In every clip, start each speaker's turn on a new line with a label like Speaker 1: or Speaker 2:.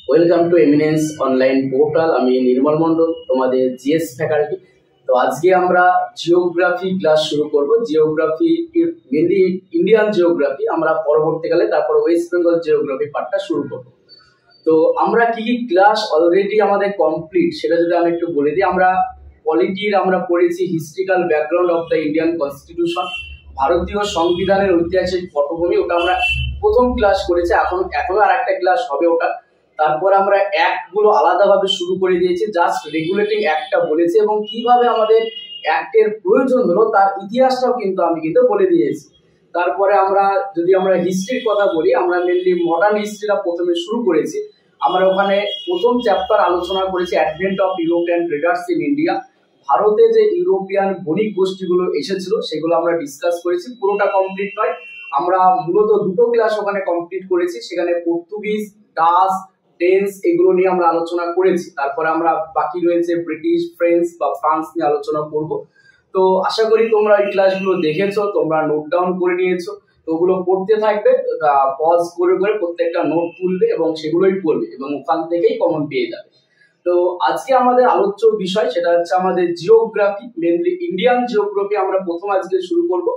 Speaker 1: Welcome to eminence online portal. আমি নির্মল মন্ডল, তোমাদের GS faculty. তো আজকে আমরা জিওগ্রাফি ক্লাস শুরু করব। জিওগ্রাফি মেনলি ইন্ডিয়ান জিওগ্রাফি, আমরা পরবর্তীকালে তারপর ওয়েস্ট বেঙ্গল জিওগ্রাফি পার্টটা শুরু করব। তো আমরা কি কি ক্লাস অলরেডি আমাদের কমপ্লিট সেটা যদি আমি একটু বলে দিই। আমরা পলিটির আমরা পড়েছি historical background of the Indian constitution, ভারতীয় সংবিধানের ঐতিহাসিক পটভূমি, ওটা আমরা প্রথম ক্লাস করেছি। এখনো আর একটা ক্লাস হবে ওটা। তারপর আমরা অ্যাক্টগুলো আলাদাভাবে শুরু করে দিয়েছি, জাস্ট রেগুলেটিং অ্যাক্টটা বলেছি এবং কিভাবে আমাদের অ্যাক্টের প্রয়োজন হলো তার ইতিহাসটাও আমি বলে দিয়েছি। তারপরে আমরা যদি হিস্ট্রির কথা বলি, আমরা মেনলি মডার্ন হিস্ট্রিটা প্রথমে শুরু করেছি। আমরা ওখানে প্রথম চ্যাপ্টার আলোচনা করেছি advent of European traders in India. ভারতে যে ইউরোপিয়ান বণিক গোষ্ঠীগুলো এসেছিল সেগুলো আমরা ডিসকাস করেছি, পুরোটা কমপ্লিট নয়। আমরা মূলত দুটো ক্লাস ওখানে কমপ্লিট করেছি, সেখানে পর্তুগিজ, ডাচ, ডেন্স এগুলো নিয়ে আমরা আলোচনা করেছি। তারপরে আমরা বাকি রয়েছে ব্রিটিশ, ফ্রেঞ্চ বা ফ্রান্স নিয়ে আলোচনা করব। তো আশা করি তোমরা এই ক্লাসগুলো দেখেছো, তোমরা নোট ডাউন করে নিয়েছো। তো ওগুলো পড়তে থাকবে, পজ করে করে প্রত্যেকটা নোট তুলবে এবং সেগুলোই পড়বে এবং ওখান থেকেই কমন পেয়ে যাবে। তো আজকে আমাদের আলোচ্য বিষয় সেটা হচ্ছে আমাদের জিওগ্রাফি, মেনলি ইন্ডিয়ান জিওগ্রাফি আমরা প্রথম আজকে শুরু করব।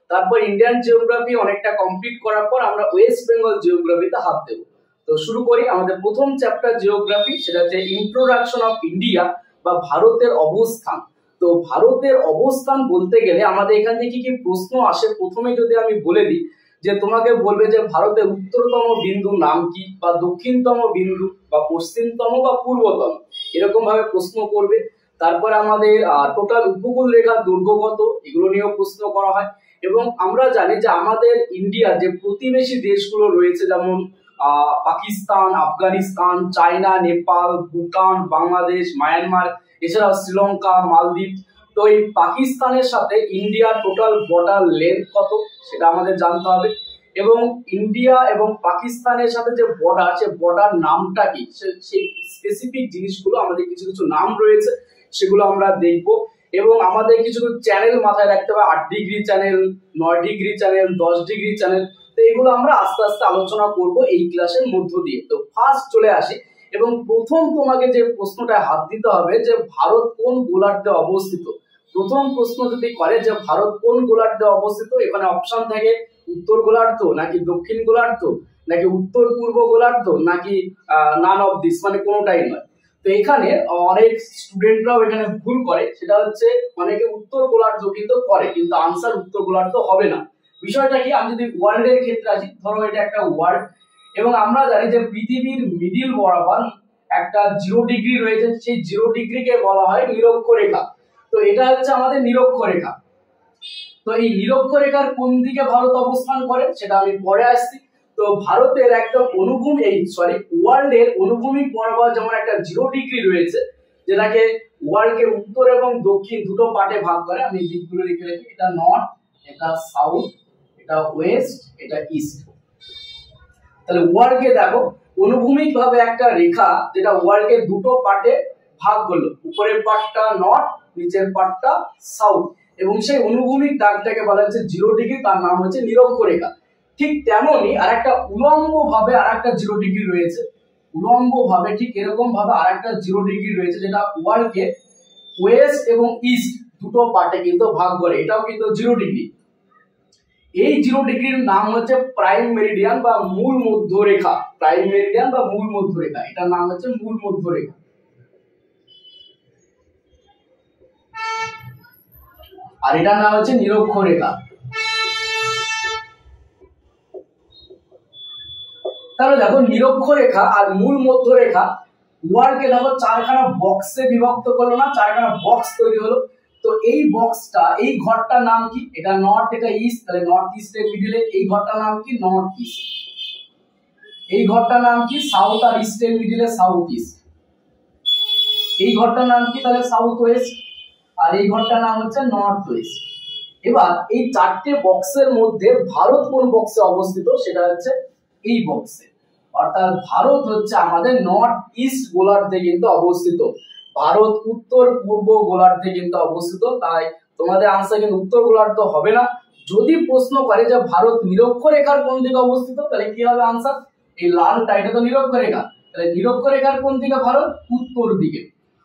Speaker 1: তারপর ইন্ডিয়ান জিওগ্রাফি অনেকটা কমপ্লিট করার পর আমরা ওয়েস্ট বেঙ্গল জিওগ্রাফিতে হাত দেবো। তো শুরু করি। আমাদের প্রথম চ্যাপ্টার জিওগ্রাফি, সেটা হচ্ছে ইন্ট্রোডাকশন অফ ইন্ডিয়া বা ভারতের অবস্থান। তো ভারতের অবস্থান বলতে গেলে আমাদের এখান থেকে কি কি প্রশ্ন আসে, প্রথমে যদি আমি বলে দিই যে তোমাকে বলবে যে ভারতের উত্তরতম বিন্দুর নাম কি, বা দক্ষিণতম বিন্দু, বা পশ্চিমতম বা পূর্বতম, এরকম ভাবে প্রশ্ন করবে। তারপরে আমাদের টোটাল উপকূল রেখার দৈর্ঘ্য কত, এগুলো নিয়েও প্রশ্ন করা হয়। এবং আমরা জানি যে আমাদের ইন্ডিয়ার যে প্রতিবেশী দেশগুলো রয়েছে, যেমন পাকিস্তান, আফগানিস্তান, চায়না, নেপাল, ভুটান, বাংলাদেশ, মায়ানমার, এছাড়াও শ্রীলঙ্কা, মালদ্বীপ। তো এই পাকিস্তানের সাথে ইন্ডিয়ার টোটাল বর্ডার লেন্থ কত সেটা আমাদের জানতে হবে। এবং ইন্ডিয়া এবং পাকিস্তানের সাথে যে বর্ডার, সে বর্ডার নামটা কি, সেই স্পেসিফিক জিনিসগুলো আমাদের কিছু কিছু নাম রয়েছে, সেগুলো আমরা দেখব। এবং আমাদের কিছু চ্যানেল মাথায় রাখতে হবে, 8 degree channel, 9 degree channel, 10 degree channel. তো এগুলো আমরা আস্তে আস্তে আলোচনা করব এই ক্লাসের মধ্য দিয়ে। তো ফার্স্ট চলে আসি এবং প্রথম তোমাকে যে প্রশ্নটা হাত দিতে হবে যে ভারত কোন গোলার্ধে অবস্থিত। প্রথম প্রশ্ন যদি করে যে ভারত কোন গোলার্ধে অবস্থিত, এখানে অপশন থাকে উত্তর গোলার্ধ, নাকি দক্ষিণ গোলার্ধ, নাকি উত্তর পূর্ব গোলার্ধ, নাকি নান অফ দিস, মানে কোনোটাই নয়। তো এখানে অনেক স্টুডেন্টরাও এখানে ভুল করে, সেটা হচ্ছে অনেকে উত্তর গোলার্ধ কিন্তু করে, কিন্তু আনসার উত্তর গোলার্ধ হবে না। বিষয়টা কি, আমি যদি ওয়ার্ল্ডের ক্ষেত্রে আসি, ধরো এটা একটা ওয়ার্ল্ড এবং আমরা জানি যে পৃথিবীর মিডিল বরাবর একটা 0 ডিগ্রি রয়েছে, সেই 0 ডিগ্রিকে বলা হয় নিরক্ষরেখা। তো এটা হচ্ছে আমাদের নিরক্ষরেখা। তো এই নিরক্ষরেখার কোন দিকে ভারত অবস্থান করে সেটা আমি পরে আসছি। তো ভারতের একদম ওয়ার্ল্ডের অনুভূমিক বরাবর যেমন একটা 0 ডিগ্রি রয়েছে, যেটাকে ওয়ার্ল্ডকে উত্তর এবং দক্ষিণ দুটো পার্টে ভাগ করে। আমি দিকগুলো লিখে রাখি, এটা নর্থ, এটা সাউথ, এটা ওয়েস্ট, এটা ইস্ট। তাহলে ওয়ার্ল্ডকে দেখো অনুভূমিক ভাবে একটা রেখা, যেটা ওয়ার্ল্ডকে দুটো পার্টে ভাগ করলো, উপরের পার্টটা নর্থ, নিচের পার্টটা সাউথ, এবং সেই অনুভূমিক দাগটাকে বলা হচ্ছে 0 ডিগ্রি, তার নাম হচ্ছে নিরক্ষরেখা। ঠিক তেমনই আরেকটা উলম্ব ভাবে আরেকটা 0 ডিগ্রি রয়েছে, উলম্ব ভাবে ঠিক এরকম ভাবে আরেকটা 0 ডিগ্রি রয়েছে, যেটা ওয়ার্ল্ডকে ওয়েস্ট এবং ইস্ট দুটো পার্টে ভাগ করে, এটাও 0 ডিগ্রি। এই 0 ডিগ্রির নাম হচ্ছে প্রাইম মেরিডিয়ান বা মূল মধ্যরেখা। প্রাইম মেরিডিয়ান বা মূল মধ্যরেখা, এটার নাম হচ্ছে মূল মধ্যরেখা। আর এটার নাম হচ্ছে নিরক্ষরেখা। তাহলে দেখো নিরক্ষরেখা আর মূল মধ্যরেখা ওয়ার্ল্ডকে দেখো 4খানা বক্সে বিভক্ত করলো না, 4খানা বক্স তৈরি হলো। তো এই বক্সটা, এই ঘরটার নাম কি, এটা নর্থ, এটা ইস্ট, তাহলে নর্থ ইস্টের মিডলে এই ঘরটার নাম কি, নর্থ ইস্ট। এই ঘরটার নাম কি, সাউথ আর ইস্টের মিডলে সাউথ ইস্ট। এই ঘরটার নাম কি, তাহলে সাউথ ওয়েস্ট। আর এই ঘরটার নাম হচ্ছে নর্থ ওয়েস্ট। এবার এই 4টে বক্সের মধ্যে ভারত কোন বক্সে অবস্থিত, সেটা হচ্ছে এই বক্সে। অর্থাৎ ভারত হচ্ছে আমাদের নর্থ ইস্ট গোলার্ধে অবস্থিত। ভারত উত্তর পূর্ব গোলার্ধে অবস্থিত। তাই তোমাদের আনসার উত্তর গোলার্ধ হবে না। যদি প্রশ্ন করে যে ভারত নিরক্ষরেখার কোন দিকে অবস্থিত, তাহলে কি হবে আনসার, এই লালটা এটা তো নিরক্ষরেখা, তাহলে নিরক্ষরেখার কোন দিকে ভারত? উত্তর দিকে।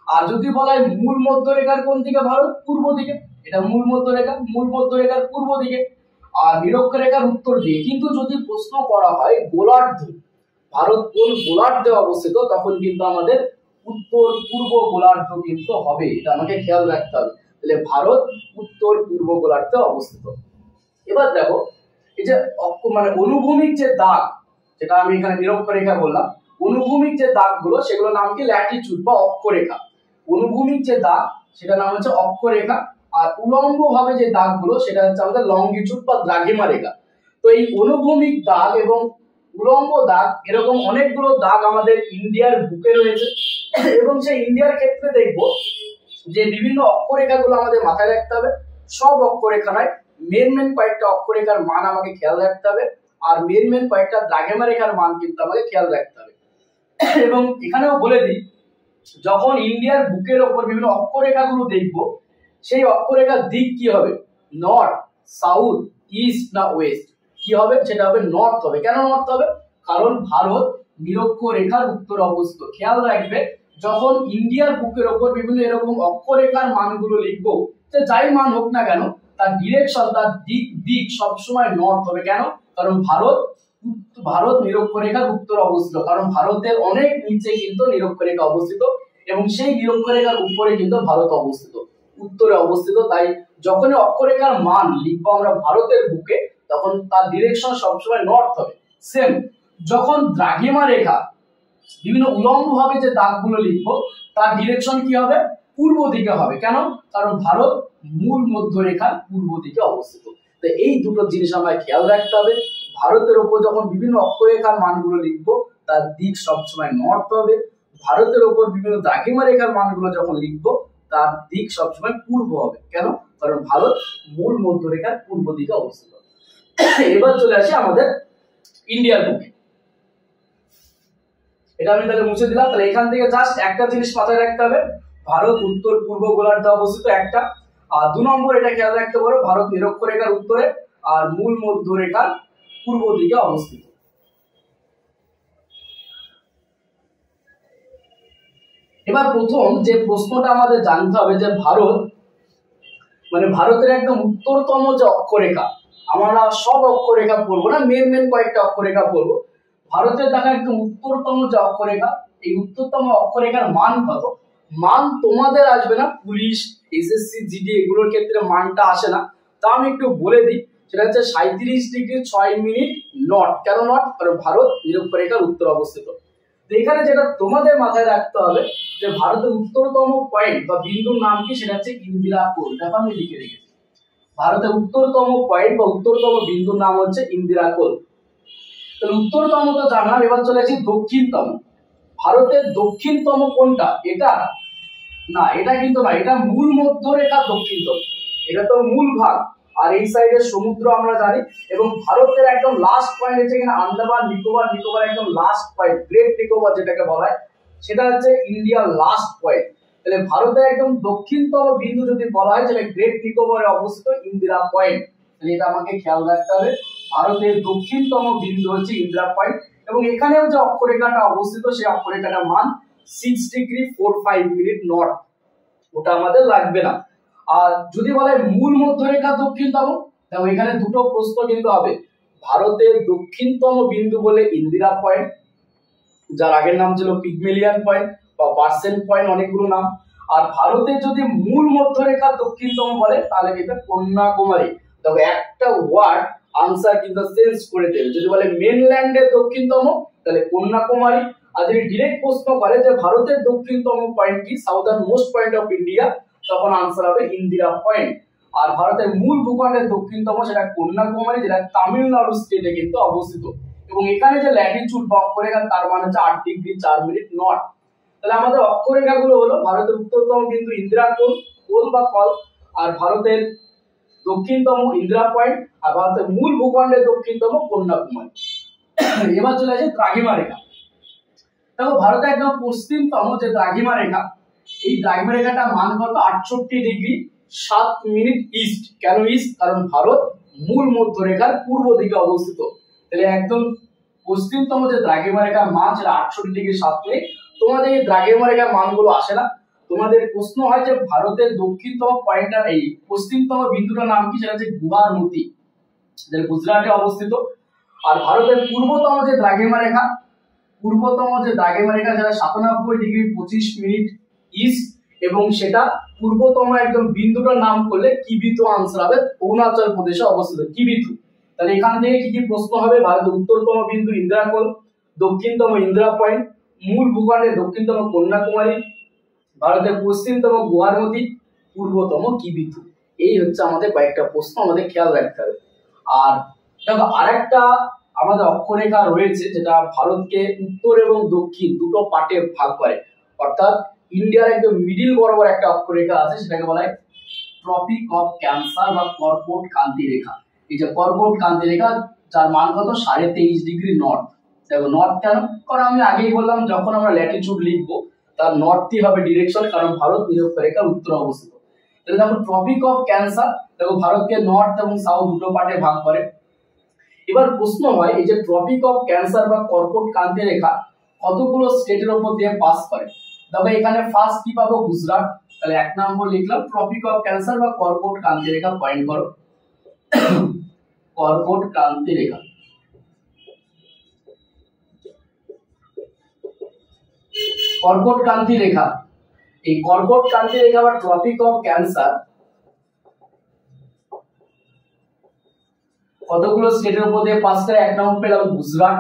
Speaker 1: আর যদি বলা হয় মূল মধ্যরেখার কোন দিকে ভারত? পূর্ব দিকে। এটা মূল মধ্যরেখা, মূল মধ্যরেখার পূর্ব দিকে, আর নিরক্ষরেখার উত্তর দিকে। কিন্তু যদি প্রশ্ন করা হয় গোলার্ধ, ভারত কোন গোলার্ধে অবস্থিত, তখন কিন্তু আমাদের উত্তর পূর্ব গোলার্ধ কিন্তু হবে। এটা আমাকে খেয়াল রাখতে হবে। তাহলে ভারত উত্তর পূর্ব গোলার্ধে অবস্থিত। এবার দেখো, এই যে মানে অনুভূমিক যে দাগ, যেটা আমি এখানে নিরক্ষরেখা বললাম, অনুভূমিক যে দাগগুলো সেগুলো নাম কি? ল্যাটিটিউড বা অক্ষরেখা। অনুভূমিক যে দাগ সেটা নাম হচ্ছে অক্ষরেখা, আর উলম্ব ভাবে যে দাগগুলো সেটা হচ্ছে আমাদের লঙ্গিটিউড বা দ্রাঘিমা রেখা। তো এই অনুভূমিক দাগ এবং উলম্ব দাগ এরকম অনেকগুলো দাগ আমাদের ইন্ডিয়ার বুকে রয়েছে, এবং সেই ইন্ডিয়ার ক্ষেত্রে দেখবো যে বিভিন্ন অক্ষরেখাগুলো আমাদের মাথায় রাখতে হবে। সব অক্ষরেখা নয়, মেন কয়েকটা অক্ষরেখার মান আমাকে খেয়াল রাখতে হবে, আর মেন কয়েকটা দ্রাঘিমা রেখার মান কিন্তু আমাকে খেয়াল রাখতে হবে। এবং এখানেও বলে দিই, যখন ইন্ডিয়ার বুকের ওপর বিভিন্ন অক্ষরেখাগুলো দেখবো, সেই অক্ষরেখার দিক কি হবে? নর্থ, সাউথ, ইস্ট না ওয়েস্ট? কি হবে? সেটা হবে নর্থ হবে। কেন নর্থ হবে? কারণ ভারত নিরক্ষরেখার উত্তরে অবস্থিত। খেয়াল রাখবে, যখন ইন্ডিয়ার বুকের ওপর বিভিন্ন এরকম অক্ষরেখার মানগুলো লিখবো, যে যাই মান হোক না কেন, তার ডিরেকশন, তার দিক সবসময় নর্থ হবে। কেন? কারণ ভারত নিরক্ষরেখার উত্তরে অবস্থিত, কারণ ভারতের অনেক নিচে কিন্তু নিরক্ষরেখা অবস্থিত, এবং সেই নিরক্ষরেখার উপরে কিন্তু ভারত অবস্থিত, উত্তরে অবস্থিত। তাই যখন অক্ষরেখার মান লিখবো আমরা ভারতের বুকে, তখন তার ডিরেকশন সবসময় নর্থ হবে। সেম যখন দ্রাঘিমা রেখা বিভিন্ন উলম্ব ভাবে যে দাগগুলো লিখবো, তার ডিরেকশন কি হবে? পূর্ব দিকে হবে। কেন? কারণ ভারত মূল মধ্যরেখার পূর্ব দিকে অবস্থিত। তো এই দুটো জিনিস আমায় খেয়াল রাখতে হবে। ভারতের উপর যখন বিভিন্ন অক্ষরেখার মানগুলো লিখবো, তার দিক সবসময় নর্থ হবে। ভারতের উপর বিভিন্ন দ্রাঘিমা রেখার মানগুলো যখন লিখবো, তার দিক সবসময় পূর্ব হবে। কেন? কারণ ভারত মূল মধ্যরেখার পূর্ব দিকে অবস্থিত। এবার চলে আসি আমাদের ইন্ডিয়ার বুকে। এটা আমি তাহলে মুছে দিলাম। তাহলে এখান থেকে জাস্ট একটা জিনিস মাথায় রাখতে হবে, ভারত উত্তর পূর্ব গোলার্ধে অবস্থিত একটা। আর 2 নম্বর এটা খেয়াল রাখতে পারো, ভারত নিরক্ষরেখার উত্তরে আর মূল মধ্যরেখার পূর্ব দিকে অবস্থিত। এবার প্রথম যে প্রশ্নটা আমাদের জানতে হবে, যে ভারত মানে ভারতের একদম উত্তরতম যে অক্ষরেখা, আমরা সব অক্ষরেখা পড়বো না, মেন কয়েকটা অক্ষরেখা পড়বো। ভারতের দেখা একদম উত্তরতম যে অক্ষরেখা, এই উত্তরতম অক্ষরেখার মান কত? মান তোমাদের আসবে না, পুলিশ, এসএসসি, জিডি এগুলোর ক্ষেত্রে মানটা আসে না। তা আমি একটু বলে দিই, সেটা হচ্ছে 37°6' নর্থ। কেন নর্থ? কারণ ভারত নিরক্ষরেখার উত্তরে অবস্থিত। এখানে যেটা তোমাদের মাথায় রাখতে হবে, যে ভারতের উত্তরতম পয়েন্ট বা বিন্দুর নাম কি? সেটা হচ্ছে ইন্দিরা কোল। দেখো আমি লিখে রেখেছি, ভারতের উত্তরতম পয়েন্ট বা উত্তরতম বিন্দুর নাম হচ্ছে ইন্দিরা কোল। তাহলে উত্তরতম তো জানলাম, এবার চলে আসি দক্ষিণতম। ভারতের দক্ষিণতম কোনটা? এটা না, এটা কিন্তু না, এটা মূল মধ্যরেখা দক্ষিণতম, এটা তো মূল ভাগ। আর এই সাইডে সমুদ্র আমরা জানি, এবং ভারতের একদম লাস্ট পয়েন্ট হচ্ছে এখানে আন্দামান নিকোবর একদম লাস্ট পয়েন্ট, গ্রেট নিকোবর যেটাকে বলা হয়, সেটা হচ্ছে ইন্ডিয়ার লাস্ট পয়েন্ট। তাহলে ভারতের একদম দক্ষিণতম বিন্দু যদি বলা হয়, তাহলে গ্রেট নিকোবরে অবস্থিত ইন্দিরা পয়েন্ট। তাহলে এটা আমাকে খেয়াল রাখতে হবে, ভারতের দক্ষিণতম বিন্দু হচ্ছে ইন্দিরা পয়েন্ট। এবং এখানেও যে অক্ষরেখাটা অবস্থিত, সেই অক্ষরেখাটার মান 6°45' নর্থ, ওটা আমাদের লাগবে না। আর যদি বলে মূল মধ্যরেখা দক্ষিণতম, দেখো এখানে দুটো প্রশ্ন কিন্তু হবে। ভারতের দক্ষিণতম বিন্দু বলে ইন্দিরা পয়েন্ট, যার আগের নাম ছিল পিগমেলিয়ান পয়েন্ট বা পার্সেন্ট পয়েন্ট, অনেকগুলো নাম। আর ভারতের যদি মূল মধ্যরেখা দক্ষিণতম বলে, তাহলে কিন্তু কন্যাকুমারী। তবে একটা ওয়ার্ড আনসার কিন্তু চেঞ্জ করে দেবে। যদি বলে মেনল্যান্ডের দক্ষিণতম, তাহলে কন্যাকুমারী। আর যদি ডিরেক্ট প্রশ্ন করে যে ভারতের দক্ষিণতম পয়েন্ট কি, southern most point of India, তখন আনসার হবে ইন্দিরা পয়েন্ট। আর ভারতের মূল ভূখণ্ডের দক্ষিণতম সেটা কন্যাকুমারী, যেটা তামিলনাড়ু স্টেটে কিন্তু অবস্থিত। এবং এখানে যে ল্যাটিটিউড বা অক্ষরেখা, তার মান হচ্ছে 8°4' নর্থ। তাহলে আমাদের অক্ষরেখাগুলো হলো ভারতের উত্তরতম বিন্দু ইন্দিরা কোল বা কল, আর ভারতের দক্ষিণতম ইন্দিরা পয়েন্ট, আর ভারতের মূল ভূখণ্ডের দক্ষিণতম কন্যাকুমারী। এবার চলে আসে দ্রাঘিমা রেখা। দেখো ভারতের একদম পশ্চিমতম যে দ্রাঘিমা রেখা, এই দ্রাঘিমা রেখাটার মান কত? 68°7' ইস্ট। কেন ইস্ট? কারণ ভারত মূল মধ্যরেখার পূর্ব দিকে অবস্থিত। তাহলে একদম পশ্চিমতম যে দ্রাঘিমা রেখার মান সেটা 68°7'। তোমাদের এই দ্রাঘিমা রেখার মানগুলো আসে না। তোমাদের প্রশ্ন হয় যে ভারতের দক্ষিণতম পয়েন্টটা এই পশ্চিমতম বিন্দুটার নাম কি, সেটা হচ্ছে গুয়াহাটি, যেটা গুজরাটে অবস্থিত। আর ভারতের পূর্বতম যে দ্রাঘিমা রেখা যেটা 97°25' ইস্ট, এবং সেটা পূর্বতম একদম বিন্দুটার নাম করলে কিবিথু আনসার হবে, অরুণাচল প্রদেশে অবস্থিত কিবিথু। তাহলে এখান থেকে কি কি প্রশ্ন হবে, ভারতের উত্তরতম বিন্দু ইন্দিরাকোল, দক্ষিণতম ইন্দিরা পয়েন্ট, মূল ভূখণ্ডের দক্ষিণতম কন্যাকুমারী, ভারতের পশ্চিমতম গুয়াহাটি, পূর্বতম কিবিথু। এই হচ্ছে আমাদের কয়েকটা প্রশ্ন, আমাদের খেয়াল রাখতে হবে। আর দেখো আরেকটা আমাদের অক্ষরেখা রয়েছে যেটা ভারতকে উত্তর এবং দক্ষিণ দুটো পার্টে ভাগ করে, অর্থাৎ ইন্ডিয়ার একদম মিডিল বরাবর একটা অক্ষরেখা আছে, সেটাকে বলা হয় ট্রপিক অফ ক্যান্সার বা কর্কট ক্রান্তি রেখা। এই যে কর্কট ক্রান্তি রেখা, যার মান কত 23.5° নর্থ। দেখো নর্থ কেন, কারণ আমি আগেই বললাম যখন আমরা ল্যাটিটিউড লিখবো তার নর্থই হবে ডিরেকশন, কারণ ভারত নিরক্ষরেখার উত্তরে অবস্থিত। তাহলে দেখো ট্রপিক অফ ক্যান্সার, দেখো ভারতকে নর্থ এবং সাউথ দুটো পার্টে ভাগ করে। এবার প্রশ্ন হয় এই যে ট্রপিক অফ ক্যান্সার বা কর্কট ক্রান্তি রেখা কতগুলো স্টেটের উপর দিয়ে পাস করে। তবে এখানে ফার্স্ট কি পাবো, গুজরাট। তাহলে 1 নম্বর লিখলাম ট্রপিক অফ ক্যান্সার বা কর্কট ক্রান্তি রেখা, পয়েন্ট করো কর্কট ক্রান্তি রেখা। কর্কট ক্রান্তি রেখা, এই কর্কট ক্রান্তি রেখা বা ট্রপিক অফ ক্যান্সার কতগুলো স্টেটের উপর দিয়ে পাস করে। 1 নম্বর পেলাম গুজরাট,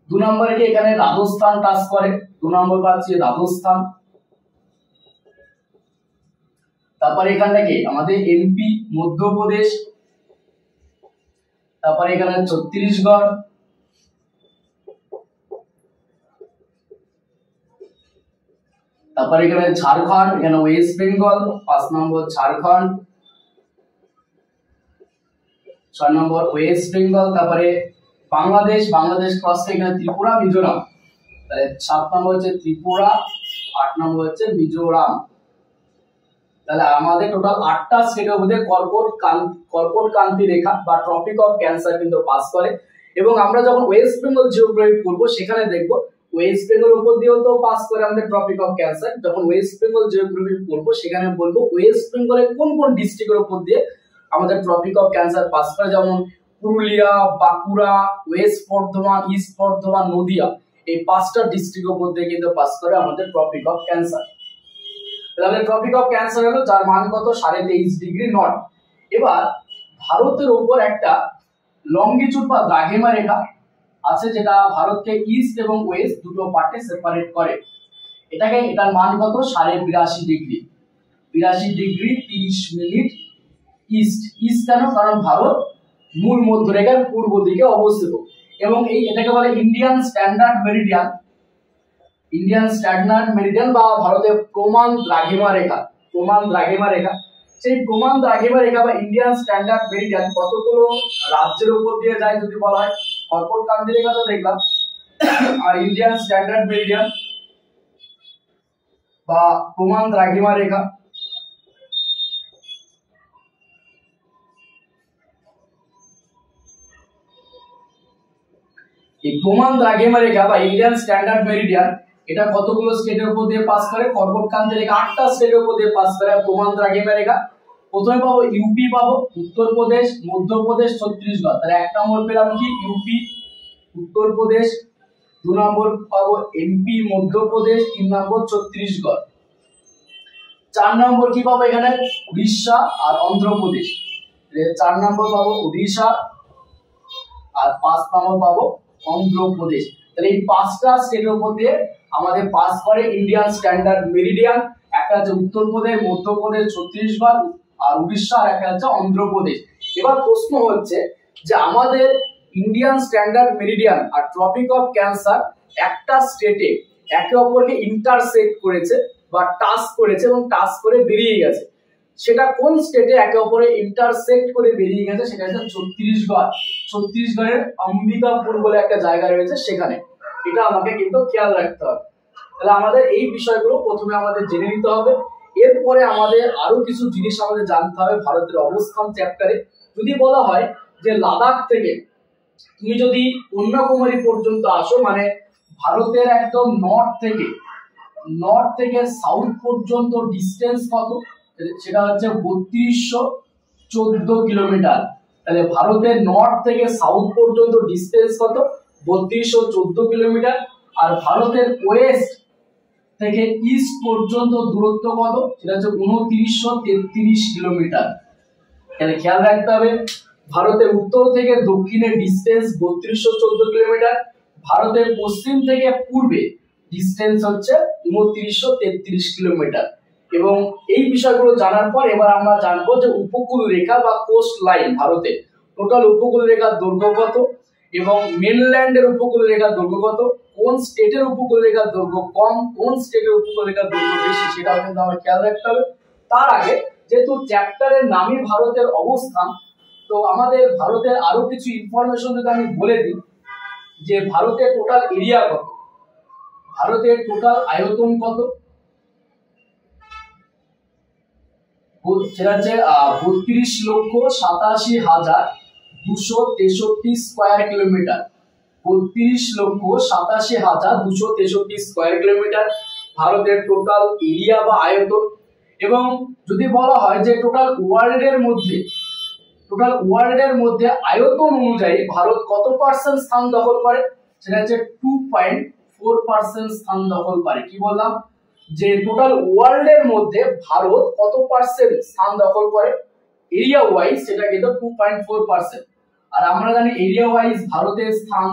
Speaker 1: 2 নম্বরে কি এখানে রাজস্থান টাচ করে, 2 নম্বর পাচ্ছি রাজস্থান। তারপরে এখানটা কি আমাদের এমপি মধ্যপ্রদেশ, তারপরে এখানে ছত্তিশগড়, তারপরে এখানে ঝাড়খণ্ড, এখানে ওয়েস্ট বেঙ্গল, 5 নম্বর ঝাড়খণ্ড, 6 নম্বর ওয়েস্ট বেঙ্গল, তারপরে বাংলাদেশ ক্রস করে এখানে ত্রিপুরা, মিজোরাম। তাহলে 7 নম্বর হচ্ছে ত্রিপুরা, 8 নম্বর হচ্ছে মিজোরাম। তাহলে আমাদের টোটাল 8টা স্টেটের মধ্যে কর্কট ক্রান্তি রেখা বা ট্রপিক অফ ক্যান্সার কিন্তু পাস করে। এবং আমরা যখন ওয়েস্ট বেঙ্গল জিওগ্রাফি পড়বো সেখানে দেখবো ওয়েস্ট বেঙ্গল উপর দিয়েও তো পাস করে আমাদের ট্রপিক অফ ক্যান্সার। যখন ওয়েস্ট বেঙ্গল জিওগ্রাফি পড়বো সেখানে বলবো ওয়েস্ট বেঙ্গলের কোন কোন ডিস্ট্রিক্টের উপর দিয়ে আমাদের ট্রপিক অফ ক্যান্সার পাস করে, যেমন পুরুলিয়া, বাঁকুড়া, ওয়েস্ট বর্ধমান, ইস্ট বর্ধমান, নদিয়া, এই 5টা ডিস্ট্রিক্টের উপর দিয়ে কিন্তু পাস করে আমাদের ট্রপিক অফ ক্যান্সার। তাহলে ট্রপিক অফ ক্যান্সার হলো যার মান কত 23.5° নর্থ। এবার ভারতের উপর একটা লঙ্গিচুড বা দ্রাঘিমা রেখা আছে যেটা ভারতকে ইস্ট এবং ওয়েস্ট দুটো পার্টে সেপারেট করে। এটার মান কত 82.5°, 82°30' ইস্ট কেন, কারণ ভারত মূল মধ্যরেখার পূর্ব দিকে অবস্থিত। এবং এটাকে বলে ইন্ডিয়ান স্ট্যান্ডার্ড মেরিডিয়ান বা ভারতের প্রমাণ দ্রাঘিমা রেখা। সেই প্রমাণ দ্রাঘিমা রেখা বা ইন্ডিয়ান স্ট্যান্ডার্ড মেরিডিয়ান কতগুলো রাজ্যের উপর দিয়ে যায় যদি বলা হয়, কর্কট ক্রান্তি রেখা তো দেখলাম, আর ইন্ডিয়ান স্ট্যান্ডার্ড মেরিডিয়ান বা প্রমাণ দ্রাঘিমা রেখা এই প্রমাণ দ্রাঘিমা রেখা বা ইন্ডিয়ান স্ট্যান্ডার্ড মেরিডিয়ান এটা কতগুলো স্টেটের উপর দিয়ে পাস করে, কর্কট ক্রান্তি রেখা 8টা স্টেটের উপর দিয়ে পাস করে। প্রমাণ দ্রাঘিমা রেখা প্রথমে পাবো ইউপি, পাবো উত্তরপ্রদেশ, মধ্যপ্রদেশ, ছত্তিশগড়। তাহলে 1 নম্বর পেলাম কি ইউপি, উত্তরপ্রদেশ, 2 নম্বর পাবো এমপি, মধ্যপ্রদেশ, 3 নম্বর ছত্তিশগড়, 4 নম্বর কি পাবো এখানে উড়িষ্যা আর অন্ধ্রপ্রদেশ। 4 নম্বর পাবো উড়িষ্যা আর 5 নম্বর পাবো অন্ধ্রপ্রদেশ। তাহলে এই 5টা স্টেটের উপর দিয়ে আমাদের পাস করে ইন্ডিয়ান স্ট্যান্ডার্ড মেরিডিয়ান। একটা হচ্ছে উত্তরপ্রদেশ, মধ্যপ্রদেশ, ছত্তিশগড় আর উড়িষ্যা, আর একটা হচ্ছে অন্ধ্রপ্রদেশ। এবার প্রশ্ন হচ্ছে যে আমাদের ইন্ডিয়ান স্ট্যান্ডার্ড মেরিডিয়ান আর ট্রপিক অফ ক্যান্সার একটা স্টেটে একে অপরকে ইন্টারসেক্ট করেছে বা টাচ করেছে এবং টাচ করে বেরিয়ে গেছে, সেটা কোন স্টেটে একে অপরে ইন্টারসেক্ট করে বেরিয়ে গেছে, সেটা হচ্ছে ছত্তিশগড়ের অম্বিকাপুর বলে একটা জায়গা রয়েছে সেখানে। এটা আমাকে কিন্তু খেয়াল রাখতে হবে। তাহলে আমাদের এই বিষয়গুলো প্রথমে আমাদের জেনে নিতে হবে। এরপরে আমাদের আরো কিছু জিনিস আমাদের জানতে হবে ভারতের অবস্থান চ্যাপ্টারে। যদি বলা হয় যে লাদাখ থেকে তুমি যদি কন্যাকুমারী পর্যন্ত আসো, মানে ভারতের একদম নর্থ থেকে সাউথ পর্যন্ত ডিস্টেন্স কত, সেটা হচ্ছে 3214 কিলোমিটার। তাহলে ভারতের নর্থ থেকে সাউথ পর্যন্ত ডিস্টেন্স কত, 3214 কিলোমিটার। আর ভারতের ওয়েস্ট থেকে ইস্ট পর্যন্ত দূরত্ব কত, সেটা হচ্ছে 2933 কিলোমিটার। তাহলে খেয়াল রাখতে হবে, ভারতের উত্তর থেকে দক্ষিণে ডিস্টেন্স 3214 কিলোমিটার, ভারতের পশ্চিম থেকে পূর্বে ডিস্টেন্স হচ্ছে 2933 কিলোমিটার। এবং এই বিষয়গুলো জানার পর এবার আমরা জানবো যে উপকূল রেখা বা কোস্ট লাইন, ভারতের টোটাল উপকূল রেখার দৈর্ঘ্য কত এবং মেনল্যান্ডের উপকূল রেখার দৈর্ঘ্য কত, কোন স্টেটের উপকূল রেখার দৈর্ঘ্য কম, কোন স্টেটের উপকূল রেখার দৈর্ঘ্য বেশি, সেটাও কিন্তু আমার খেয়াল রাখতে হবে। তার আগে যেহেতু চ্যাপ্টারের নামই ভারতের অবস্থান, তো আমাদের ভারতের আরো কিছু ইনফরমেশন যদি আমি বলে দিই, যে ভারতের টোটাল এরিয়া কত, ভারতের টোটাল আয়তন কত, সেটা হচ্ছে 32,87,263 স্কয়ার কিলোমিটার, 32,87,263 স্কয়ার কিলোমিটার ভারতের টোটাল এরিয়া বা আয়তন। এবং যদি বলা হয় যে টোটাল ওয়ার্ল্ডের মধ্যে আয়তন অনুযায়ী ভারত কত পার্সেন্ট স্থান দখল করে, সেটা হচ্ছে 2.4% স্থান দখল করে। কি বললাম, যে টোটাল ওয়ার্ল্ডের মধ্যে ভারত কত পার্সেন্ট স্থান দখল করে এরিয়া ওয়াইজ, সেটা কিন্তু 2.4%। আর আমরা জানি এরিয়া ওয়াইজ ভারতের স্থান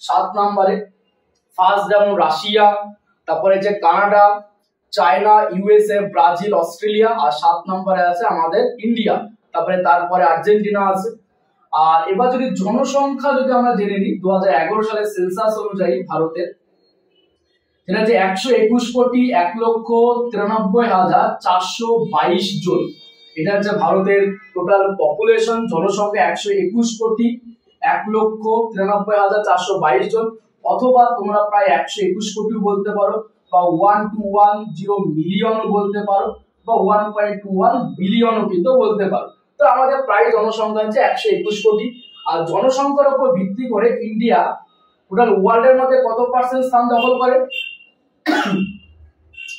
Speaker 1: 7 নম্বরে। ফার্স্ট যেমন রাশিয়া, তারপরে যে Canada, China, USA, Brazil, Australia, আর 7 নম্বরে আছে আমাদের ইন্ডিয়া, তারপরে আর্জেন্টিনা আছে। আর এবার যদি জনসংখ্যা যদি আমরা জেনে নিই, 2011 সালের সেন্সাস অনুযায়ী ভারতের সেটা হচ্ছে 121,93,422 জন। এটা হচ্ছে ভারতের টোটাল পপুলেশন, জনসংখ্যা 121,93,422 জন, অথবা তোমরা প্রায় 121 কোটি বলতে পারো, বা 1210 মিলিয়ন বলতে পারো, বা 1.21 বিলিয়নও কিন্তু বলতে পারো। তো আমাদের প্রায় জনসংখ্যা হচ্ছে 121 কোটি। আর জনসংখ্যার উপর ভিত্তি করে ইন্ডিয়া টোটাল ওয়ার্ল্ডের মধ্যে কত পার্সেন্ট স্থান দখল করে,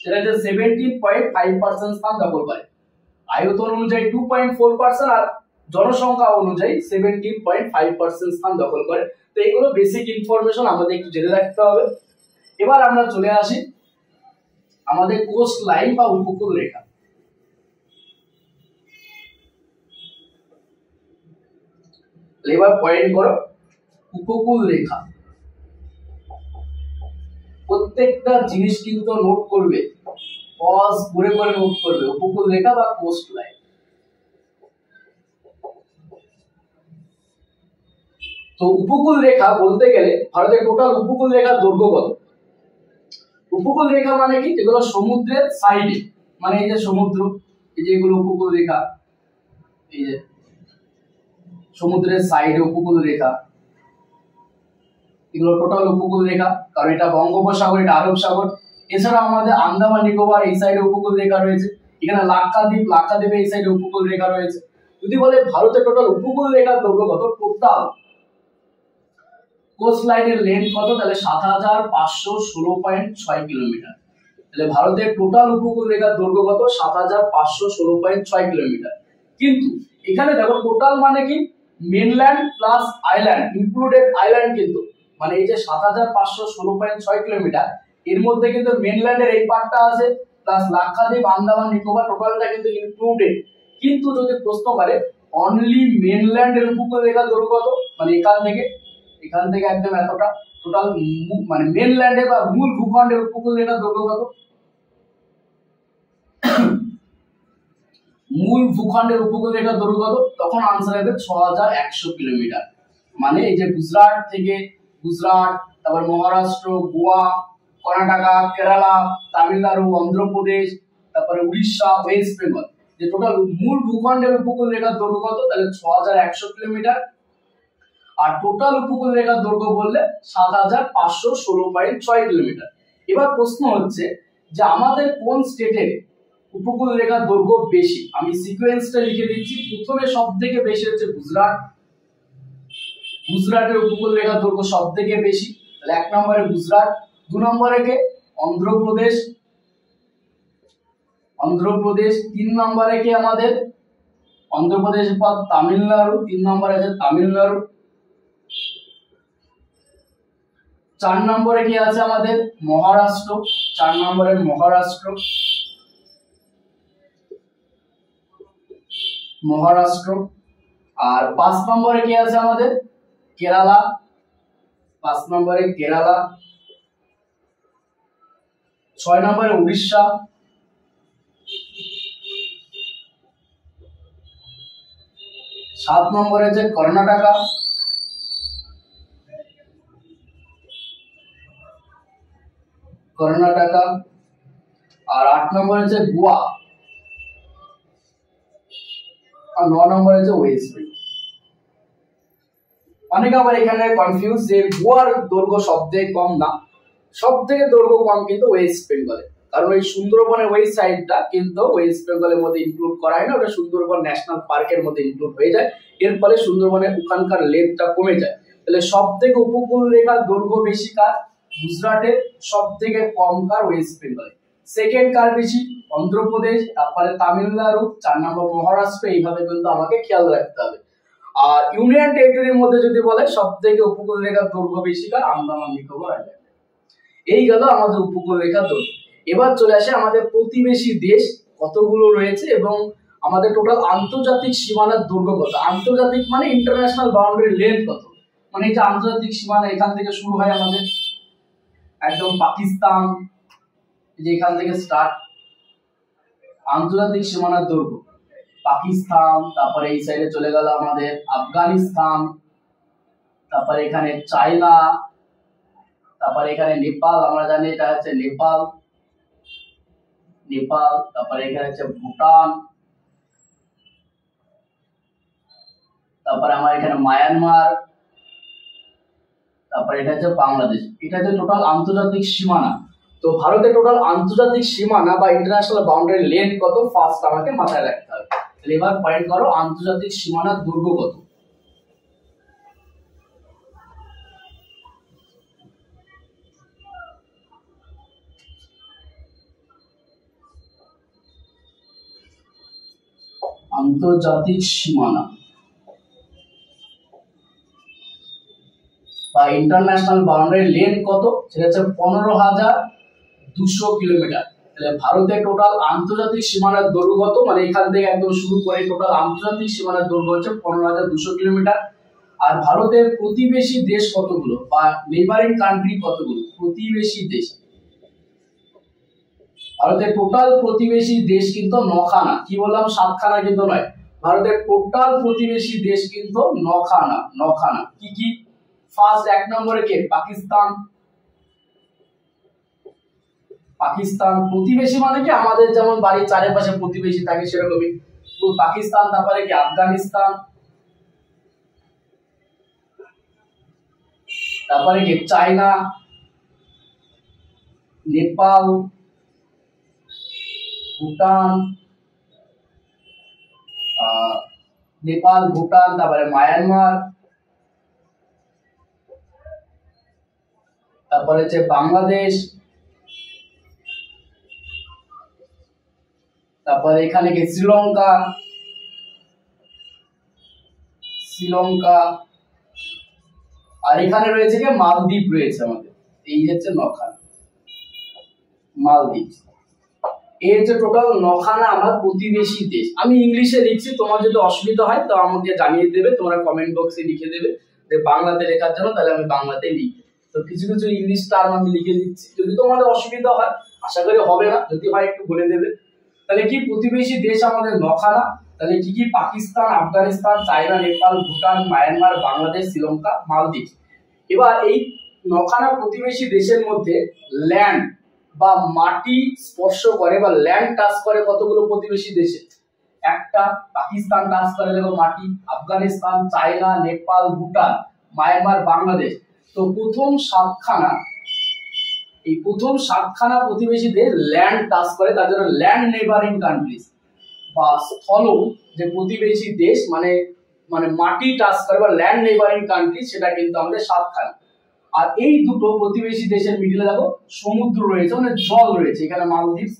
Speaker 1: সেটা হচ্ছে 17.5% স্থান দখল করে। আয়তন অনুযায়ী 2.4% আর জনসংখ্যা অনুযায়ী 17.5% স্থান দখল করে। তো এগুলো বেসিক ইনফরমেশন আমাদের একটু জেনে রাখতে হবে। এবার আমরা চলে আসি আমাদের কোস্ট লাইন বা উপকূল রেখা। এবার পয়েন্ট করো, উপকূল রেখা, প্রত্যেকটা জিনিস কিন্তু নোট করবে, পজ করে নোট করবে, উপকূল রেখা বা কোস্ট লাইন। তো উপকূল রেখা বলতে গেলে ভারতের টোটাল উপকূল রেখার দৈর্ঘ্য কত। উপকূল রেখা মানে কি, যেগুলো সমুদ্রের সাইডে, মানে এই যে সমুদ্র, এই যে এগুলো উপকূল রেখা, এই যে সমুদ্রের সাইডে উপকূল রেখা, এগুলো টোটাল উপকূল রেখা। কারণ এটা বঙ্গোপসাগর, এটা আরব সাগর। এছাড়া আমাদের আন্দামান নিকোবর এই সাইডে উপকূল রেখা রয়েছে, এখানে লাক্ষাদ্বীপে এই সাইডে উপকূল রেখা রয়েছে। যদি বলে ভারতের টোটাল উপকূল রেখার দৈর্ঘ্য কত, টোটাল কোস্ট লাইনের লেন্থ কত, তাহলে 7,516.6 কিলোমিটার। তাহলে ভারতের টোটাল উপকূল রেখার দৈর্ঘ্য কত, 7,516.6 কিলোমিটার। কিন্তু এখানে দেখো টোটাল মানে কি, mainland plus island, included island কিন্তু, মানে এই যে 7,516.6 কিলোমিটার, এর মধ্যে কিন্তু মেনল্যান্ডের এই পার্টটা আছে, প্লাস লাক্ষাদ্বীপ, আন্দামান নিকোবর, টোটালটা কিন্তু ইনক্লুডেড। কিন্তু যদি প্রশ্ন করে অনলি মেনল্যান্ডের উপকূল রেখার দৈর্ঘ্য কত, মানে এখান থেকে একদম এতটা, টোটাল মানে মেনল্যান্ডের বা মূল ভূখণ্ডের উপকূল রেখার দৈর্ঘ্য কত, মূল ভূখণ্ডের উপকূল রেখার দৈর্ঘ্য কত, তখন আনসার হবে 6,100 কিলোমিটার। মানে এই যে গুজরাট, তারপর মহারাষ্ট্র, গোয়া, কর্ণাটকা, কেরালা, তামিলনাড়ু, অন্ধ্রপ্রদেশ, তারপরে উড়িষ্যা, ওয়েস্ট বেঙ্গল, যে টোটাল মূল ভূখণ্ডের উপকূল রেখার দৈর্ঘ্য কত, তাহলে 6,100 কিলোমিটার। আর টোটাল উপকূল রেখার দৈর্ঘ্য বললে 7,516.6 কিলোমিটার। এবার প্রশ্ন হচ্ছে যে আমাদের কোন স্টেটের উপকূল রেখার দৈর্ঘ্য বেশি। আমি সিকোয়েন্সটা লিখে দিচ্ছি। প্রথমে সব থেকে বেশি হচ্ছে গুজরাটের উপকূল রেখার দৈর্ঘ্য সব থেকে বেশি, তাহলে 1 নম্বরে গুজরাট। 2 নম্বরে কে? অন্ধ্রপ্রদেশ। 3 নম্বরে কে আমাদের? অন্ধ্রপ্রদেশের পর তামিলনাড়ু, 3 নম্বরে আছে তামিলনাড়ু। 4 নম্বরে কি আছে আমাদের? মহারাষ্ট্র। 4 নম্বরে মহারাষ্ট্র। আর 5 নম্বরে কি আছে আমাদের? কেরালা। 5 নম্বরে কেরালা। 6 নম্বরে উড়িষ্যা। 7 নম্বরে আছে কর্ণাটকা। আর 8 নম্বরে আছে গোয়া। আর 9 নম্বরে আছে ওয়েস্ট বেঙ্গল। অনেকে আবার এখানে কনফিউজ যে গোয়ার দৈর্ঘ্য সবথেকে কম না, সবথেকে দৈর্ঘ্য কম কিন্তু ওয়েস্ট বেঙ্গলে, কারণ ওই সুন্দরবনের ওই সাইডটা কিন্তু ওয়েস্ট বেঙ্গলের মধ্যে ইনক্লুড করা হয় না, ওটা সুন্দরবন ন্যাশনাল পার্কের মধ্যে ইনক্লুড হয়ে যায়। এর ফলে সুন্দরবনের ওখানকার লেন্থটা কমে যায়। তাহলে সবথেকে উপকূল রেখার দৈর্ঘ্য বেশি কার? গুজরাটের। সবথেকে কম কার? ওয়েস্ট বেঙ্গলে। সেকেন্ড কার বেশি? অন্ধ্রপ্রদেশ, তারপরে তামিলনাড়ু, 4 নম্বর মহারাষ্ট্র। এইভাবে কিন্তু আমাকে খেয়াল রাখতে হবে। আর ইউনিয়ন টেরিটরির মধ্যে যদি বলে সবথেকে উপকূল রেখার দৈর্ঘ্য বেশি কার? আন্দামান নিকোবর আইল্যান্ড। এই গেল আমাদের উপকূল রেখার দৈর্ঘ্য। এবার চলে আসে আমাদের প্রতিবেশী দেশ কতগুলো রয়েছে এবং আমাদের টোটাল আন্তর্জাতিক সীমানার দৈর্ঘ্য কত। আন্তর্জাতিক মানে ইন্টারন্যাশনাল বাউন্ডারি লেন্থ কত, মানে এই যে আন্তর্জাতিক সীমানা এখান থেকে শুরু হয় আমাদের একদম পাকিস্তান, যে এখান থেকে স্টার্ট আন্তর্জাতিক সীমানার দৈর্ঘ্য পাকিস্তান, তারপরে এই সাইডে চলে গেল আমাদের আফগানিস্তান, তারপরে এখানে চায়না, তারপরে এখানে নেপাল, আমরা জানি এটা হচ্ছে নেপাল, তারপরে এখানে হচ্ছে ভুটান, তারপরে আমার এখানে মায়ানমার, তারপরে এটা হচ্ছে বাংলাদেশ। এটা হচ্ছে টোটাল আন্তর্জাতিক সীমানা। তো ভারতের টোটাল আন্তর্জাতিক সীমানা বা ইন্টারন্যাশনাল বাউন্ডারি লেন্থ কত, ফার্স্ট আমাকে মাথায় রাখতে হবে। তাহলে এবার পয়েন্ট করো আন্তর্জাতিক সীমানার দৈর্ঘ্য কত। আন্তর্জাতিক সীমানা বা ইন্টারন্যাশনাল বাউন্ডারি লেন্থ কত? সেটা হচ্ছে 15,200 কিলোমিটার। তাহলে ভারতের টোটাল আন্তর্জাতিক সীমানার দৈর্ঘ্য কত, মানে এখান থেকে একদম শুরু করে টোটাল আন্তর্জাতিক সীমানার দৈর্ঘ্য হচ্ছে 15,200 কিলোমিটার। আর ভারতের প্রতিবেশী দেশ কতগুলো বা নেইবারিং কান্ট্রি কতগুলো? প্রতিবেশী দেশ, ভারতের টোটাল প্রতিবেশী দেশ কিন্তু 9খানা। কি বললাম? 7খানা কিন্তু নয়। ভারতের টোটাল প্রতিবেশী দেশ কিন্তু 9খানা। কি কি? ফার্স্ট 1 নম্বরে কে? পাকিস্তান। প্রতিবেশী মানে কি আমাদের যেমন বাড়ির চারিপাশে প্রতিবেশী থাকে সেরকমই পাকিস্তান। তারপরে কি? আফগানিস্তান। তারপরে কি? চায়না, নেপাল, ভুটান, তারপরে মায়ানমার, তারপরে হচ্ছে বাংলাদেশ, তারপরে এখানে কি? শ্রীলঙ্কা, আর এখানে রয়েছে কি? মালদ্বীপ রয়েছে আমাদের। এই হচ্ছে 9খানা মালদ্বীপ। এই হচ্ছে টোটাল 9খানা আমার প্রতিবেশী দেশ। আমি ইংলিশে লিখছি, তোমার যদি অসুবিধা হয় তো আমাকে জানিয়ে দেবে, তোমরা কমেন্ট বক্সে লিখে দেবে যে বাংলাতে লেখার জন্য, তাহলে আমি বাংলাতে লিখি। তো কিছু কিছু ইংলিশ টার্ম আমি লিখে দিচ্ছি, যদি তোমাদের অসুবিধা হয়, আশা করি হবে না, যদি হয় একটু বলে দেবে। তাহলে কি? প্রতিবেশী দেশ আমাদের 9খানা। তাহলে কি কি? পাকিস্তান, আফগানিস্তান, চায়না, নেপাল, ভুটান, মায়ানমার, বাংলাদেশ, শ্রীলঙ্কা, মালদ্বীপ। এবার এই 9খানা প্রতিবেশী দেশের মধ্যে ল্যান্ড বা মাটি স্পর্শ করে বা ল্যান্ড টাচ করে কতগুলো প্রতিবেশী দেশে? একটা। পাকিস্তান টাচ করে দেখো মাটি, আফগানিস্তান, চায়না, নেপাল, ভুটান, মায়ানমার, বাংলাদেশ। তো প্রথম 7খানা প্রতিবেশীদের ল্যান্ড টাচ করে, তার জন্য ল্যান্ড নেইবারিং কান্ট্রিজ বা স্থল যে প্রতিবেশী দেশ, মানে মানে মাটি টাচ করে বা ল্যান্ড নেবারিং কান্ট্রি সেটা কিন্তু আমাদের 7খানা। আর এই দুটো প্রতিবেশী দেশের মিডিলে দেখো সমুদ্র রয়েছে, মানে জল রয়েছে, এখানে মালদ্বীপ,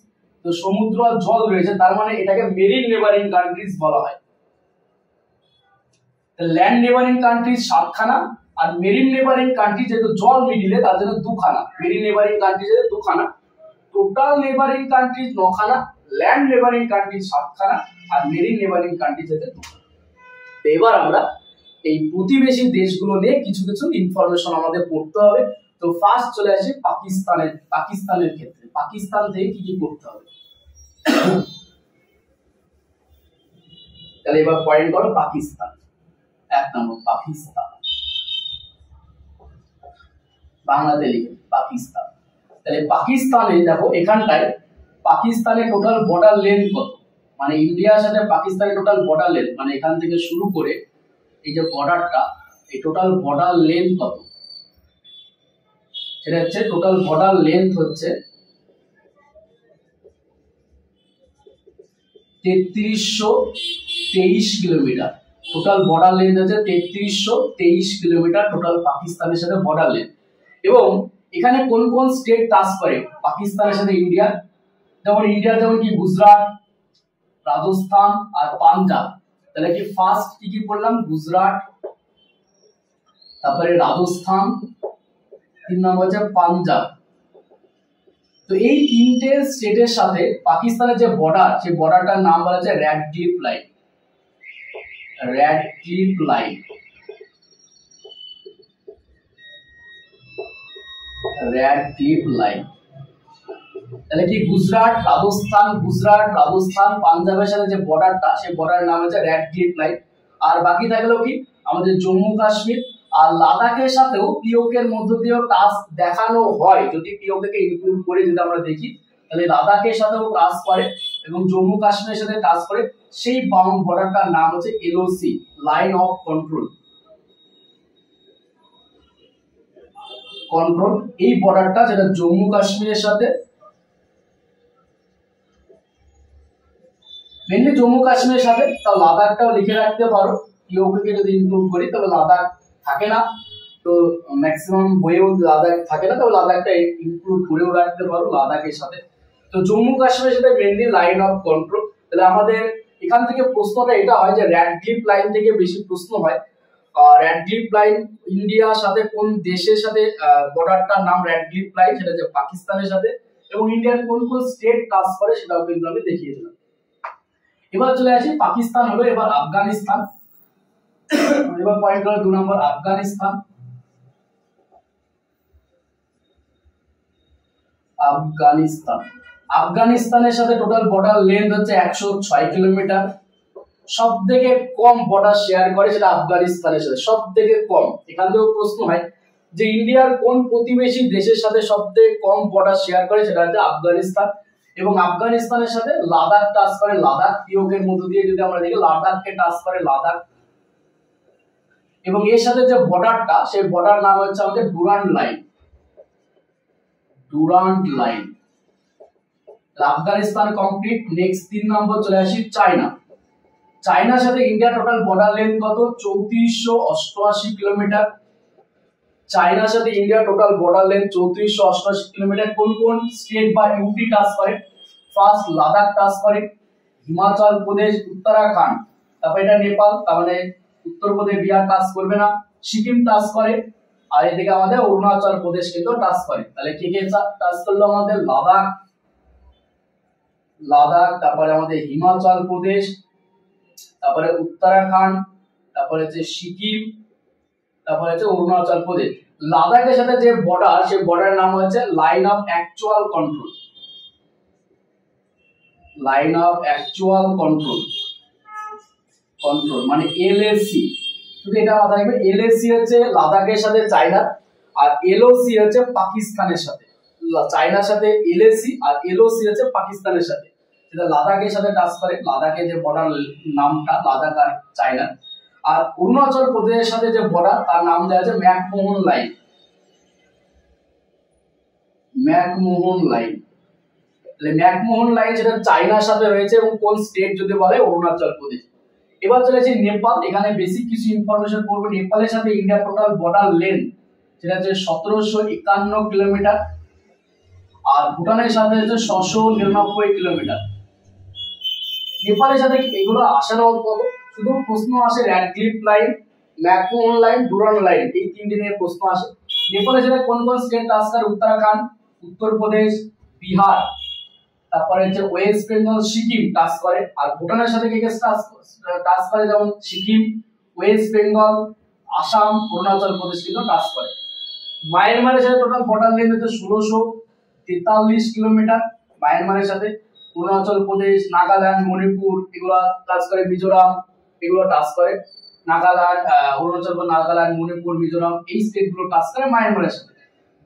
Speaker 1: তো সমুদ্র আর জল রয়েছে, তার মানে এটাকে মেরিন নেবারিং কান্ট্রিজ বলা হয়। ল্যান্ড নেবারিং কান্ট্রিজ 7খানা, আর মেরিন নেবারিং কান্ট্রি যেহেতু জল মিডিলে তার জন্য 2খানা। মেরিন নেবারিং কান্ট্রি যেহেতু 2খানা, টোটাল নেবারিং কান্ট্রিজ 9খানা, ল্যান্ড নেবারিং কান্ট্রিজ 7খানা, আর মেরিন নেবারিং কান্ট্রিজ যেহেতু 2খানা। তো এবার আমরা এই প্রতিবেশী দেশগুলো নিয়ে কিছু কিছু ইনফরমেশন আমাদের পড়তে হবে। তো ফার্স্ট চলে আসি পাকিস্তানের ক্ষেত্রে। পাকিস্তান থেকে কি কি করতে হবে, তাহলে এবার পয়েন্ট করো পাকিস্তান। 1 নম্বর পাকিস্তান, বাংলাতে লিখে পাকিস্তান। তাহলে পাকিস্তানে দেখো এখানটায় পাকিস্তানের টোটাল বর্ডার লেন্থ কত, মানে ইন্ডিয়ার সাথে পাকিস্তানের টোটাল বর্ডার লেন্থ, মানে এখান থেকে শুরু করে এই যে বর্ডারটা, এই টোটাল বর্ডার লেন্থ কত, সেটা হচ্ছে টোটাল বর্ডার লেন্থ হচ্ছে 3323 কিলোমিটার। টোটাল বর্ডার লেন্থ হচ্ছে 3323 কিলোমিটার টোটাল পাকিস্তানের সাথে বর্ডার লেন্থ। এবং এখানে কোন কোন স্টেট টাচ করে পাকিস্তানের সাথে ইন্ডিয়া, যেমন কি গুজরাট, রাজস্থান আর পাঞ্জাব। তাহলে কি ফার্স্ট কি পড়লাম, গুজরাট, তারপরে রাজস্থান, 3 নম্বর হচ্ছে পাঞ্জাব। তো এই 3টে স্টেটের সাথে পাকিস্তানের যে বর্ডার, সেই বর্ডারটার নাম বলা হচ্ছে red-cliff line. Red-cliff line, red-cliff line. তাহলে কি গুজরাট রাজস্থান পাঞ্জাবের সাথে যে বর্ডারটা, সেই বর্ডারের নাম হচ্ছে রেড-ক্লিফ লাইন। আর বাকি থাকলো কি আমাদের জম্মু কাশ্মীর আর লাদাখের সাথেও পিওকের মধ্য দিয়েও টাচ দেখানো হয়। যদি পিওকে ইনক্লুড করে যদি আমরা দেখি, তাহলে লাদাখের সাথেও টাচ করে এবং জম্মু কাশ্মীরের সাথে টাচ করে। সেই বাউন্ড বর্ডারটার নাম হচ্ছে এলওসি, লাইন অফ কন্ট্রোল। এই বর্ডারটা যেটা জম্মু কাশ্মীরের সাথে, মেনলি জম্মু কাশ্মীরের সাথে, তাও লাদাখটাও লিখে রাখতে পারো। পিওকে যদি ইনক্লুড করি তবে লাদাখ থাকে না, তো ম্যাক্সিমাম বইয়েও লাদাখ থাকে না, তবে লাদাখটা ইনক্লুড করেও রাখতে পারো লাদাখের সাথে। তো জম্মু কাশ্মীরের সাথে মেনলি লাইন অফ কন্ট্রোল। তাহলে আমাদের এখান থেকে প্রশ্নটা এটা হয় যে রেড-ক্লিফ লাইন থেকে বেশি প্রশ্ন হয়। রেড-ক্লিফ লাইন ইন্ডিয়ার সাথে কোন দেশের সাথে বর্ডারটার নাম রেড-ক্লিফ লাইন, সেটা হচ্ছে পাকিস্তানের সাথে, এবং ইন্ডিয়ার কোন কোন স্টেট টাচ করে সেটাও কিন্তু আমি দেখিয়ে দিলাম। এবার চলে আসি পাকিস্তান হলো এবার আফগানিস্তান। এবার পয়েন্ট হলো 2 নম্বর আফগানিস্তান। আফগানিস্তানের সাথে টোটাল বর্ডার লেন্থ হচ্ছে 106 কিলোমিটার। সব থেকে কম বর্ডার শেয়ার করে সেটা আফগানিস্তানের সাথে, সব থেকে কম। এখান থেকেও প্রশ্ন হয় যে ইন্ডিয়ার কোন প্রতিবেশী দেশের সাথে সব থেকে কম বর্ডার শেয়ার করে, সেটা হচ্ছে আফগানিস্তান। এবং আফগানিস্তানের সাথে লাদাখ টাচ করে, লাদাখ পিওকের মধ্য দিয়ে যদি আমরা দেখি লাদাখকে টাচ করে লাদাখ। এবং এর সাথে যে বর্ডারটা, সেই বর্ডার নাম হচ্ছে আমাদের Durand line. Afghanistan complete. Next 3 নম্বর চলে আসি চায়না। চায়নার সাথে ইন্ডিয়া টোটাল বর্ডার লেন্থ কত, 3488 কিলোমিটার। চায়নার সাথে India total border length 3488 kilometre. কোন কোন স্টেট বা ইউটি টাচ করে, ফার্স্ট লাদাখ টাচ করে, হিমাচল প্রদেশ, উত্তরাখণ্ড, তারপর এটা নেপাল, তার মানে উত্তরপ্রদেশ বিহার টাচ করবে না, সিকিম টাচ করে, আর এদিকে আমাদের অরুণাচল প্রদেশ কিন্তু টাচ করে। তাহলে কে কে টাচ করলো, আমাদের লাদাখ, তারপরে আমাদের হিমাচল প্রদেশ, তারপরে উত্তরাখণ্ড, তারপরে হচ্ছে সিকিম, তারপরে হচ্ছে অরুণাচল প্রদেশ। লাদাখের সাথে যে বর্ডার, সেই বর্ডারের নাম হচ্ছে line of actual control. Line of actual control মানে এলএসি। শুধু এটা মাথায় রাখবে, এলএসি হচ্ছে লাদাখের সাথে চায়না, আর এলওসি হচ্ছে পাকিস্তানের সাথে। চায়নার সাথে এলএসি আর এলওসি হচ্ছে পাকিস্তানের সাথে, যেটা লাদাখের সাথে টাচ করে। লাদাখের যে বর্ডার নামটা লাদাখ আর চায়না। আর অরুণাচল প্রদেশের সাথে যে বর্ডার, তার নাম দেওয়া আছে ম্যাকমোহন লাইন। তাহলে ম্যাকমোহন লাইন সেটা চায়নার সাথে রয়েছে, এবং কোন স্টেট যদি বলে অরুণাচল প্রদেশ। এবার চলে যাচ্ছি নেপাল। এখানে বেসিক কিছু ইনফরমেশন পড়বো। নেপালের সাথে ইন্ডিয়া টোটাল বর্ডার লেন্থ যেটা হচ্ছে 1751 কিলোমিটার, আর ভুটানের সাথে হচ্ছে 699 কিলোমিটার। নেপালের সাথে এগুলো আসার অল্প, শুধু প্রশ্ন আসে Radcliffe line, McMahon line, Durand line, এই তিনটে নিয়ে প্রশ্ন আসে। নেপালের সাথে কোন কোন স্টেট টাচ করে? উত্তরাখণ্ড, উত্তরপ্রদেশ, বিহার, তারপরে হচ্ছে ওয়েস্ট বেঙ্গল, সিকিম টাচ করে। আর ভুটানের সাথে কে কে টাচ করে? যেমন সিকিম, ওয়েস্ট বেঙ্গল, আসাম, অরুণাচল প্রদেশ কিন্তু টাচ করে। মায়ানমারের সাথে টোটাল বর্ডার লেন্থ হচ্ছে 1643 কিলোমিটার মায়ানমারের সাথে। অরুণাচল প্রদেশ, নাগাল্যান্ড, মণিপুর এগুলো টাচ করে, মিজোরাম এগুলো টাচ করে। নাগাল্যান্ড, অরুণাচল, নাগাল্যান্ড, মণিপুর, মিজোরাম এই স্টেট গুলো টাচ করে মায়ানমারের সাথে।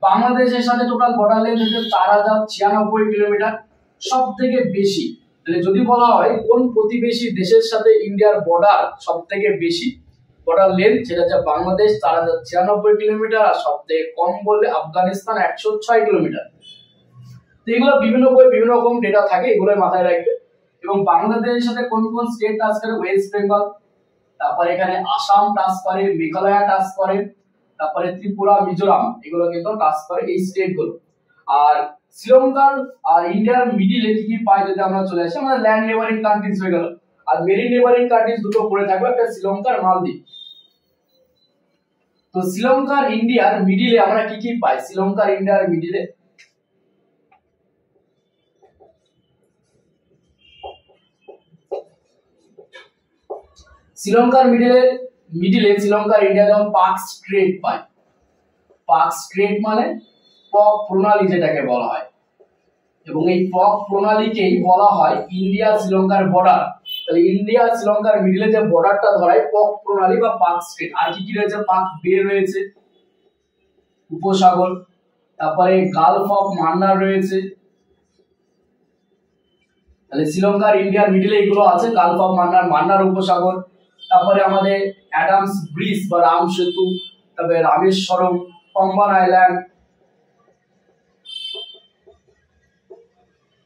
Speaker 1: বাংলাদেশের সাথে টোটাল বর্ডার লেন্থ হচ্ছে 4096 কিলোমিটার, সব থেকে বেশি। তাহলে যদি বলা হয় কোন প্রতিবেশী দেশের সাথে ইন্ডিয়ার বর্ডার সব থেকে বেশি বর্ডার লেন্থ, সেটা হচ্ছে বাংলাদেশ 4096 কিলোমিটার, আর সব থেকে কম বললে আফগানিস্তান 106 কিলোমিটার। তো এগুলো বিভিন্ন বই বিভিন্ন রকম ডেটা থাকে, এগুলো মাথায় রাখবে। এবং বাংলাদেশের সাথে কোন কোন স্টেট টাচ করে? ওয়েস্ট বেঙ্গল, তারপরে এখানে আসাম টাচ করে, মেঘালয় টাচ করে, তারপরে ত্রিপুরা, মিজোরাম এগুলো কিন্তু টাচ করে এই স্টেট গুলো। আর শ্রীলঙ্কার আর ইন্ডিয়ার মিডিলে কি কি পাই যদি আমরা চলে আসি, আমাদের ল্যান্ড নেবারিং কান্ট্রিজ হয়ে গেল। আর মেরিন নেবারিং কান্ট্রিজ দুটো পড়ে থাকবে, একটা শ্রীলঙ্কা আর মালদ্বীপ। তো শ্রীলঙ্কার ইন্ডিয়ার মিডিলে আমরা কি কি পাই? শ্রীলঙ্কার ইন্ডিয়ার মিডিলে শ্রীলঙ্কার ইন্ডিয়া যেমন পাক স্ট্রেট পায়। পাক স্ট্রেট মানে পক প্রণালী যেটাকে বলা হয়, এবং এই পক প্রণালীকেই বলা হয় ইন্ডিয়া শ্রীলঙ্কার বর্ডার। তাহলে ইন্ডিয়া শ্রীলঙ্কার মিডিলে যে বর্ডারটা ধরায় পক প্রণালী বা পাক স্ট্রেট। আর কি কি রয়েছে? পাক বে রয়েছে, উপসাগর, তারপরে গালফ অফ মান্নার রয়েছে। তাহলে শ্রীলঙ্কার ইন্ডিয়ার মিডিলে এগুলো আছে, গালফ অফ মান্নার, মান্নার উপসাগর, তারপরে আমাদের অ্যাডামস ব্রিজ বা রাম সেতু, তারপরে রামেশ্বরম, পাম্বান আইল্যান্ড,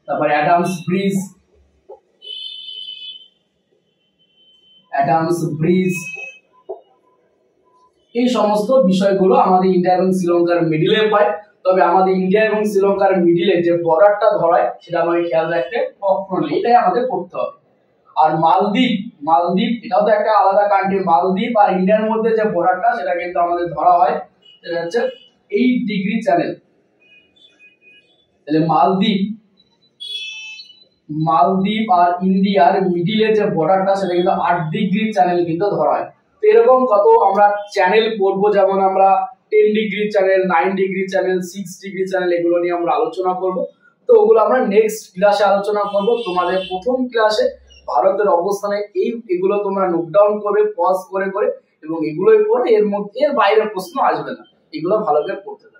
Speaker 1: তারপরে অ্যাডামস ব্রিজ এই সমস্ত বিষয়গুলো আমাদের ইন্ডিয়া এবং শ্রীলঙ্কার মিডিলে পাই। তবে আমাদের ইন্ডিয়া এবং শ্রীলঙ্কার মিডিলে যে বর্ডারটা ধরায় সেটা আমাকে খেয়াল রাখতে হবে, এটাই আমাদের করতে হবে। আর মালদ্বীপ এটাও তো একটা আলাদা কান্ট্রি। মালদ্বীপ আর ইন্ডিয়ার মধ্যে যে বর্ডারটা সেটা কিন্তু আমাদের ধরা হয়, সেটা হচ্ছে 8 ডিগ্রি চ্যানেল। তাহলে মালদ্বীপ আর ইন্ডিয়ার মিডিলে যে বর্ডারটা সেটা কিন্তু 8 ডিগ্রি চ্যানেল কিন্তু ধরা হয়। তো এরকম কত আমরা চ্যানেল পড়বো, যেমন আমরা 10 degree channel, 9 degree channel, 6 degree channel এগুলো নিয়ে আমরা আলোচনা করব। তো ওগুলো আমরা নেক্সট ক্লাসে আলোচনা করব। তোমাদের প্রথম ক্লাসে ভারতের অবস্থানে এগুলো তোমরা নোট ডাউন করবে পজ করে করে, এবং এগুলোই পড়ে, এর বাইরের প্রশ্ন আসবে না, এগুলো ভালো করে পড়তে থাকবে।